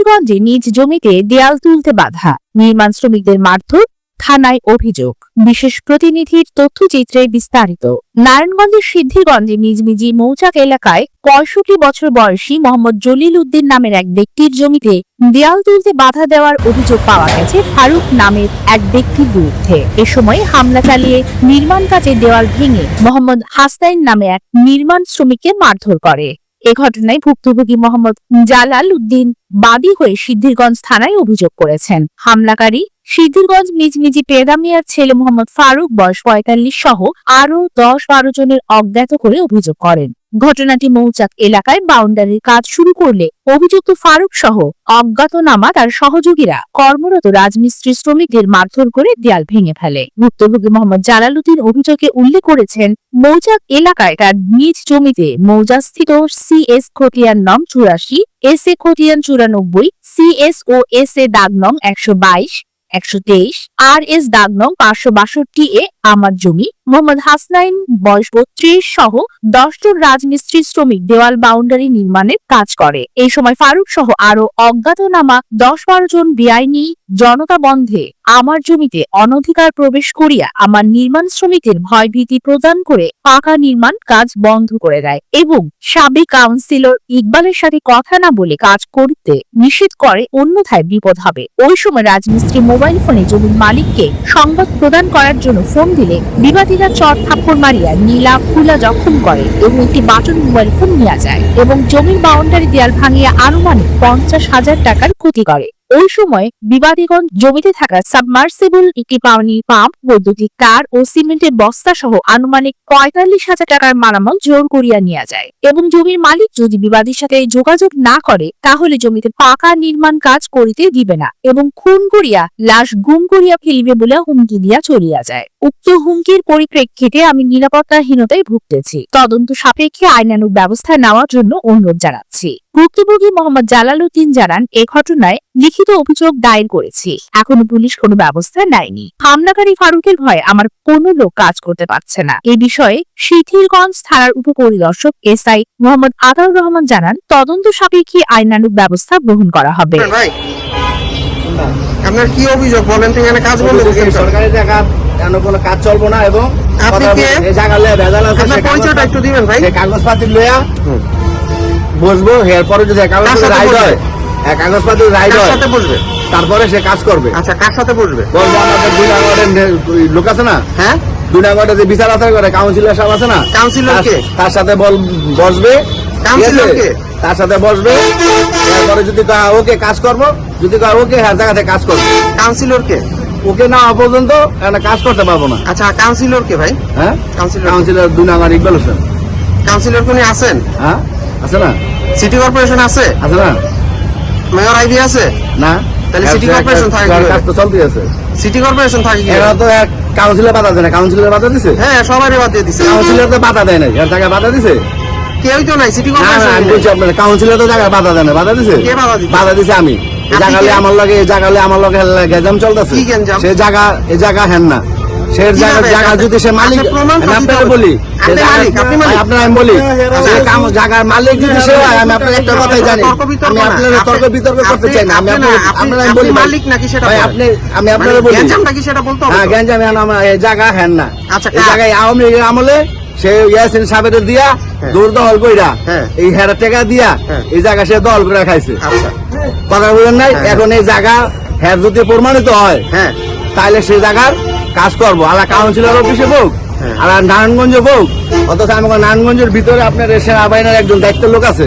সিদ্ধিরগঞ্জে নিজ জমিতে দেয়াল তুলতে বাধা, নির্মাণ শ্রমিকদের মারধর, থানায় অভিযোগ। বিশেষ প্রতিনিধির তথ্যচিত্রে বিস্তারিত। নারায়ণগঞ্জের সিদ্ধিরগঞ্জে নিজমিজি মৌচাক এলাকায় ৬৫ বছর বয়সী মোহাম্মদ জলিল উদ্দিন নামের এক ব্যক্তির জমিতে দেয়াল তুলতে বাধা দেওয়ার অভিযোগ পাওয়া গেছে ফারুক নামের এক ব্যক্তির বিরুদ্ধে। এ সময় হামলা চালিয়ে নির্মাণ কাজে দেওয়াল ভেঙে মোহাম্মদ হাসনাইন নামে এক নির্মাণ শ্রমিককে মারধর করে। এ ঘটনায় ভুক্তভোগী মোহাম্মদ জালাল উদ্দিন বাদী হয়ে সিদ্ধিরগঞ্জ থানায় অভিযোগ করেছেন। হামলাকারী সিদ্ধিরগঞ্জ নিজমিজি পেদা মিয়ার ছেলে মোহাম্মদ ফারুক বয়স ৪৫ সহ আরো ১০-১২ জনের অজ্ঞাত করে অভিযোগ করেন। ঘটনাটি মৌচাক এলাকায় বাউন্ডারির কাজ শুরু করলে অভিযুক্ত ফারুক সহ অজ্ঞাতনামা তার সহযোগীরা কর্মরত রাজমিস্ত্রি শ্রমিকদের মারধর করে দেয়াল ভেঙে ফেলে। ভুক্তভোগী মোহাম্মদ জালালউদ্দিন অভিযোগে উল্লেখ করেছেন, মৌচাক এলাকায় তার নিজ জমিতে মৌজাস্থিত CS খতিয়ান নং ৮৪, SA খতিয়ান ৯৪, CS ও SA দাগ নং ১২২, ১২৩, RS দাগ নং ৫৬২ আমার জমি মোহাম্মদ হাসনাইন বয়স ৩২ সহ ১০ জন রাজমিস্ত্রি শ্রমিক দেওয়াল বাউন্ডারি নির্মাণের কাজ করে। এই সময় ফারুক সহ আরো অজ্ঞাতনামা ১০-১২ জন বেআইনি জনতা বন্ধে আমার জমিতে অনধিকার প্রবেশ করিয়া আমার নির্মাণ শ্রমিকদের ভয়ভীতি প্রদান করে পাকা নির্মাণ কাজ বন্ধ করে দেয় এবং সাবেক কাউন্সিলর ইকবালের সাথে কথা না বলে কাজ করতে নিষেধ করে, অন্যথায় বিপদ হবে। ওই সময় রাজমিস্ত্রি মোবাইল ফোনে জমির মালিককে সংবাদ প্রদান করার জন্য ফোন দিলে বিবাদীরা চর থাপ্পড় মারিয়া নীলা ফুলা জখম করে এবং একটি বাটন মোবাইল ফোন নিয়ে যায় এবং জমির বাউন্ডারি দেয়াল ভাঙিয়া আনুমানিক ৫০,০০০ টাকার ক্ষতি করে। ওই সময় বিবাদীগণ জমিতে থাকা সাবমার্সিবল, একটি পানি পাম্প, বৈদ্যুতিক তার ও সিমেন্টের বস্তা সহ আনুমানিক ৪৫,০০০ টাকার মালামাল জোর করিয়া নিয়ে যায় এবং জমির মালিক যদি বিবাদীর সাথে যোগাযোগ না করে তাহলে জমিতে পাকা নির্মাণ কাজ করিতে দিবে না এবং খুন করিয়া লাশ গুম করিয়া ফেলিবে বলে হুমকি দিয়া চলিয়া যায়। উক্ত হুমকির পরিপ্রেক্ষিতে আমি নিরাপত্তাহীনতায় ভুগতেছি। তদন্ত সাপেক্ষে আইনানুগ ব্যবস্থা নেওয়ার জন্য অনুরোধ জানাচ্ছি। ভুক্তভোগী মোহাম্মদ জালালউদ্দিন জানান, এ ঘটনায় লিখিত অভিযোগ দায়ের করেছি, এখনো পুলিশ কোনো ব্যবস্থা নেয়নি। হামলাকারী ফারুকের ভয়ে আমার কোনো লোক কাজ করতে পারছে না। এই বিষয়ে সিদ্ধিরগঞ্জ থানার উপপরিদর্শক SI মোহাম্মদ আতাউর রহমান জানান, তদন্ত সাপেক্ষে আইনানুগ ব্যবস্থা গ্রহণ করা হবে। আপনার কি অভিযোগ বলেন তো? এখানে কাজ বন্ধ করছেন, সরকারি জায়গা কেন কোনো কাজ চলবো না এবং আপনি কে? এই জায়গা লয়ে ভেজাল আছে, আপনার পরিচয়টা একটু দিবেন ভাই। সেই কাগজপাতি লইয়া বসবো, এরপরে যদি কাগজপাতি রাইড হয়, কাগজপাতি রাইড হয় সাথে বসবে, তারপরে সে কাজ করবে। আচ্ছা, কার সাথে বসবে? বলবো আমাদের ২ নম্বরের লোক আছে না, হ্যাঁ ২ নম্বরে যে বিচার আচার করে কাউন্সিলর সাহেব আছে না, কাউন্সিলর কে? তার সাথে বসবে, কাউন্সিলর কে? তার সাথে বসবে, এরপরে যদি ওকে কাজ করবো, যদি ওকে হ্যাঁ জায়গাতে কাজ করবো। কাউন্সিলর কে? ওকে না পর্যন্ত কাজ করতে পারবো না। আচ্ছা, কাউন্সিলর কে ভাই? হ্যাঁ কাউন্সিলর ২ নম্বর ইকবাল হোসেন। কাউন্সিলর কোনি আছেন? হ্যাঁ আছে না? সিটি কর্পোরেশন আছে? আছে না? মেয়র আইডি আছে না। তাহলে সিটি কর্পোরেশন থাকে কি? কাজ তো চলতেই আছে। সিটি কর্পোরেশন থাকে কি? এরা তো কাউন্সিলর বাধা দেয় না। কাউন্সিলর বাধা দিছে? হ্যাঁ, সবারই বাদ দিয়ে দিছে। কাউন্সিলর তো বাধা দেয় না, এর জায়গায় বাধা দিছে? কেউই তো নাই সিটি না না, আমি বলছি কর্পোরেশন। আপনার কাউন্সিলর তো জায়গায় বাধা দেয় না। বাধা দিছে? কে বাধা দিছে? বাধা দিছে আমি। এই আপনি জায়গালে কে? আমার লগে, এই জায়গালে আমার লগে গেজাম চলতেছে। কি গেঞ্জাম? সে জায়গা, এই জায়গা হেন না, সে জায়গা যদি সে মালিক, আমি আপনাকে বলি, আপনার আমি বলি, জায়গার মালিক যদি সে হয়, আমি আপনার একটা কথাই জানি, আমি আপনার তর্ক বিতর্ক করতে চাই না। আমি আপনার আমি বলি মালিক নাকি সেটা ভাই, আপনি আমি আপনার বলি গ্যাঞ্জাম নাকি সেটা বলতে হবে। হ্যাঁ, গ্যাঞ্জাম আমার এই জায়গা হেন না। আচ্ছা, এই জায়গায় আওয়ামী লীগের আমলে সে ইয়াসিন সাহেবের দিয়া দৌড় দহল কইরা এই হেরা টেকা দিয়া এই জায়গা সে দল করে খাইছে। আচ্ছা, কথা বলেন নাই? এখন এই জায়গা হ্যাঁ যদি প্রমাণিত হয়, হ্যাঁ তাহলে সেই জায়গার কাজ করবো। আর কাউন্সিলর অফিসে হোক আর নারায়ণগঞ্জে হোক, অথচ আমি নারায়ণগঞ্জের ভিতরে আপনার সেনাবাহিনীর একজন দায়িত্বের লোক আছে,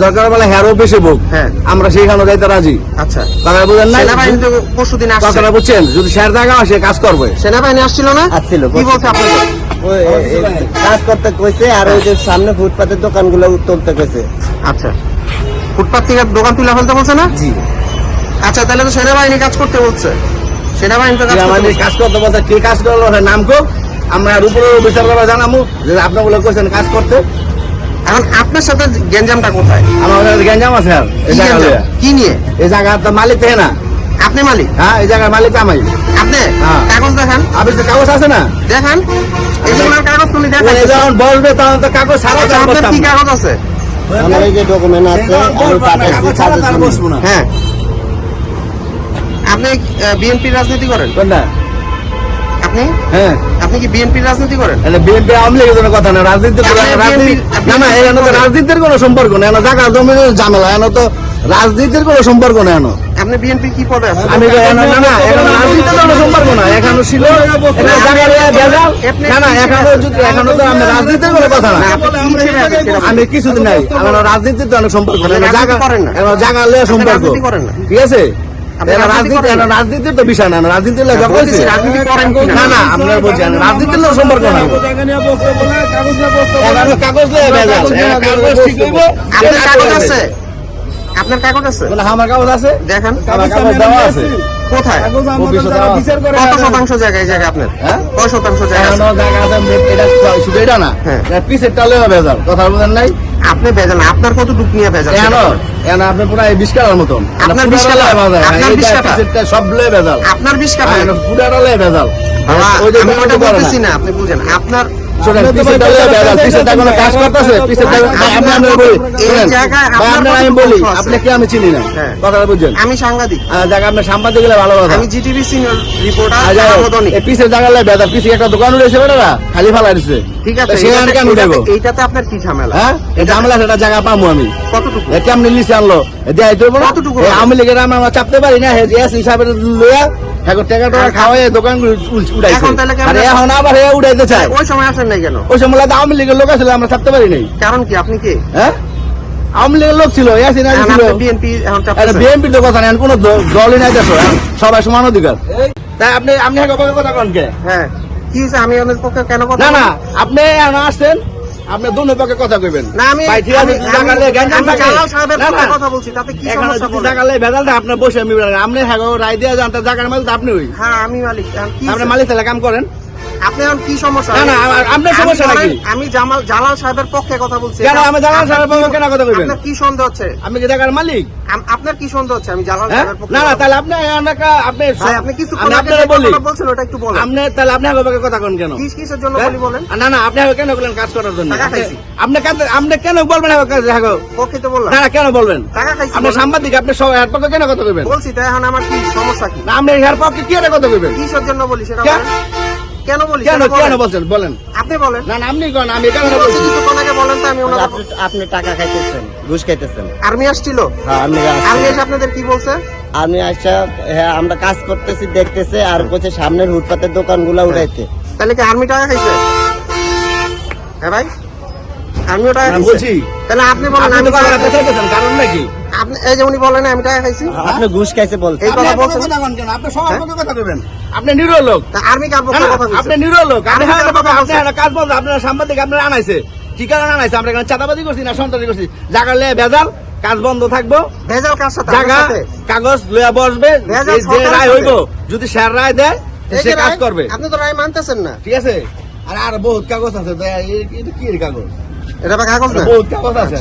দরকার বলে হেয়ার অফিসে হোক, আমরা সেইখানে যাইতে রাজি। আচ্ছা, কথা বলেন নাই? সেনাবাহিনী তো পরশুদিন আসছে, কথাটা বুঝছেন? যদি সের জায়গা হয় সে কাজ করবে। সেনাবাহিনী আসছিল না? আসছিল। কি বলছে আপনাদের? কাজ করতে কইছে আর ওই যে সামনে ফুটপাতের দোকানগুলো তুলতে কইছে। আচ্ছা, ফুটপাত থেকে দোকান তুলে ফেলতে বলছে না? জি। আচ্ছা, তাহলে তো সেনাবাহিনী কাজ করতে বলছে। সেনাবাহিনী তো আমাদের কাজ করতে বলছে, কে কাজ করলো নাম কোক, আমরা উপরে বিচার করা জানাবো যে আপনার বলে কইছেন কাজ করতে। এখন আপনার সাথে গ্যাঞ্জামটা কোথায়? আমার গ্যাঞ্জাম আছে আর এই জায়গা কি নিয়ে? এই জায়গার মালিক থাকে না? আপনি মালিক? হ্যাঁ, এই জায়গার মালিক আমি। আপনি কাগজ দেখান। অফিসে কাগজ আছে না? দেখান, এগুলোর কাগজ তুমি দেখান। যখন বলবে তখন তো কাগজ সারা আপনার কি কাগজ আছে? আমার এই যে ডকুমেন্ট আছে আমি পাঠাইছি। হ্যাঁ, আপনি বিএনপির রাজনীতি করেন? কোনটা? আপনি হ্যাঁ, আপনি কি বিএনপির রাজনীতি করেন? বিএনপি আওয়ামী লীগের কোনো কথা না, রাজনীতি আপনি না না, এখানে তো রাজনীতির কোনো সম্পর্ক নেই, জায়গা জমির ঝামেলা, এখানে তো রাজনীতির কোনো সম্পর্ক নেই। আপনি বিএনপি কি পদে আছেন? আমি না না, এখানে রাজনীতির কোনো সম্পর্ক না, এখানে ছিল এখানে জায়গা নিয়ে ভেজাল। না না, এখানে তো আমি রাজনীতির কোনো কথা না, না, আপনি কি ছেড়ে আছেন সেটা বলুন। আমি কিছুদিন নাই, আমার রাজনীতির তো অনেক সম্পর্ক নেই, রাজনীতি জায়গা করেন না? জায়গা নিয়ে সম্পর্ক, রাজনীতি করেন না? ঠিক আছে? আপনি এখানে রাজনীতি রাজনীতি, করেন না? রাজনীতির তো বিষয় না, রাজনীতির লেখা বলছি, কইছে। রাজনীতি করেন কিনা? না না, আপনারা বলছেন রাজনীতির লোক সম্পর্ক না, এখানে কাগজ নিয়ে ভেজাল, এখানে কাগজ ঠিক হইব। আপনার কাগজ আছে? আপনার কাগজ আছে? বলে আমার কাগজ আছে, দেখেন আমার কাগজ দেওয়া আছে, কোথায়? অফিসে দেওয়া আছে। কত শতাংশ জায়গা এই জায়গা আপনার? হ্যাঁ? কয় শতাংশ জায়গা আছে? এখনো জায়গা আছে, এটা শুধু এটা না, হ্যাঁ। পিসের টালে ভেজাল, কথা বলেন নাই? আপনি ভেজাল না, আপনার কত ডুক নিয়ে ভেজাল? এখন এখন আপনি পুরো 20 কালার মতন, আপনার 20 কালার? আপনার 20 কালার? সব লয়ে ভেজাল, আপনার 20 কাঠা? পুরা টালে ভেজাল। বাবা, ওই যে আমি ওটা করে না। বলতেছি না, আপনি বুঝেন। আপনার শোনেন, পিসের টালে ভেজাল, পিসের টালে কোনো কাজ করতেছে, পিসের টালে আপনি বলি, এই শোনেন, জায়গায় ভাই, আপনার আপনার আমি কত বলি, তথ্য আছে? আপনি কি আমি চিনি না, হ্যাঁ। কথাটা বুঝছেন? আমি সাংবাদিক, জায়গা আপনি সাংবাদিক গেলে ভালো কথা। আমি জিটিভি সিনিয়র রিপোর্টার আর যাই হোক, আমদনি। এই পিসের জায়গা লাই ভেজাল, পিসে একটা দোকান উঠেছে বেটারা, খালি ফালাই দিচ্ছে। ঠিক আছে, সে আর কেন উঠাবো? এইটাতে আপনার কি ঝামেলা? হ্যাঁ, এই ঝামেলা সেটা জায়গা পাবো আমি। কতটুকু? কেমনি লিস্ট আনলো দেয় তো কতটুকু? আমি লিখে আমরা চাপতে পারি না, এস হিসাবে লইয়া এখন টাকা টাকা খাওয়াই দোকান উঠাইছে, এখন তাহলে কেমনে? আর এখন আবার হে উঠাইতে চায়। ওই সময় আসেন নাই কেন? ওই সময় আওয়ামী লীগের লোক আসলে আমরা চাপতে পারি নাই। কারণ কি? আপনি কে? হ্যাঁ, আওয়ামী লীগের লোক ছিল, ইয়াসিন আলী ছিল, বিএনপি এখন চাপতেছেন। বিএনপির তো কথা নেই, কোন দলই নাই দেশ, সবাই সমান অধিকার। তাই আপনি আপনি কথা কন কে? হ্যাঁ, কি হয়েছে? আমি ওদের পক্ষে কেন কথা না না, বলবো? আপনি এখন আসছেন, আপনি দুনো পক্ষে কথা কইবেন না, আমি ভাই, ঠিক আছে, আমি- জায়গা লইয়া গ্যাঞ্জাম আমি থাকে। জালাল সাহেবের না, পক্ষে না। কথা বলছি, তাতে কি এখানে সমস্যা যদি বলেন? জায়গা লইয়া ভেজাল থাকে, আপনি বসে মিলবেন, আপনি হ্যাঁ রায় দিয়ে যান, তার জায়গার মালিক তো আপনি হই, হ্যাঁ, আমি মালিক। এখন কি আপনি হয়েছে? মালিক তাহলে কাম করেন। আপনি এখন কি সমস্যা? না, না, আপনার সমস্যা আমি নাকি? বলেন, আমি জালাল সাহেবের পক্ষে কথা বলছি। কেন আমি জালাল সাহেবের পক্ষে কেন কথা কইবেন? আপনার কি সন্দেহ হচ্ছে? আমি কি জায়গার মালিক? আপনার কি সন্দেহ হচ্ছে? আমি জালাল হ্যাঁ, সাহেবের পক্ষে না না, কথা তাহলে আপনি আপনি ভাই, আপনি কিছু আমি আপনারা বলি, বলছেন, ওটা একটু বলেন। আপনি তাহলে আপনি আগে কথা কোন কেন? কিসের জন্য হ্যাঁ? বলি বলেন? না না, আপনি আগে কেন বললেন কাজ করার জন্য? টাকা খাইছি। আপনি কেন বলবেন আগে? পক্ষে তো বললাম। না না, কেন বলবেন? টাকা খাইছি আপনি বলেন। সাংবাদিক, আপনি সব এর পক্ষে কেন কথা কইবেন? বলছি, তাই এখন আমার কি সমস্যা কি? না, আপনি এর পক্ষে কি এর কথা কইবেন? কিসের জন্য বলি সেটা কেন? বলেন। কেন বলি কেন সেটা কেন বলেন। বলছেন বলেন? আপনি বলেন। না না, আপনি কোন, আমি কেন কি বলছি বলছি? কিছুক্ষণ আগে বলেন তো, আমি ওনাদের আপনি টাকা খাইতেছেন, ঘুষ খাইতেছেন। আর্মি আসছিল। হ্যাঁ, আর্মি এসে আপনাদের কি বলছে? আমি আচ্ছা, হ্যাঁ, আমরা কাজ করতেছি দেখতেছে, আর বলছে সামনের ফুটপাতের দোকানগুলো উঠাইতে। তাহলে কি আর্মি টাকা খাইছে? হ্যাঁ ভাই, আর্মিও টাকা না, খাইছে? বলছি তাহলে আপনি বলেন আপনি আমি তো টাকা কথা খাইছি। চাইতেছেন, কারণ নাকি? আপনি এই যে উনি বলেন আমি টাকা খাইছি, আপনি ঘুষ খাইছে বলছে। এই কথা আপনি বলছেন। কথা কোন কেন? আপনি সবার পক্ষে কথা কইবেন, আপনি নিরীহ লোক। তা আর্মি কার না, পক্ষে না, কথা আপনি বলছেন? নিরীহ লোক, আপনি আপনি হ্যাঁ কার কথা কথা আপনি হ্যাঁ কাজ বলছেন, আপনারা সাংবাদিক, আপনারা আনাইছে কি কারণে আনাইছে? আমরা এখানে চাঁদাবাজি করছি না সন্ত্রাসী করছি? জায়গা লইয়া ভেজাল, কাজ বন্ধ থাকবো, ভেজাল কার সাথে? জায়গা আমার সাথে? কাগজ লইয়া বসবে, ভেজাল যে সরকারের রায় সাথে। হইব, যদি স্যার রায় দেয় এই সে যে কাজ রায়, করবে, আপনি তো রায় মানতেছেন না। ঠিক আছে? আর আর বহুত কাগজ আছে, এটা কি এর কাগজ? এটা বা কাগজ না। বহুত কাগজ আছে।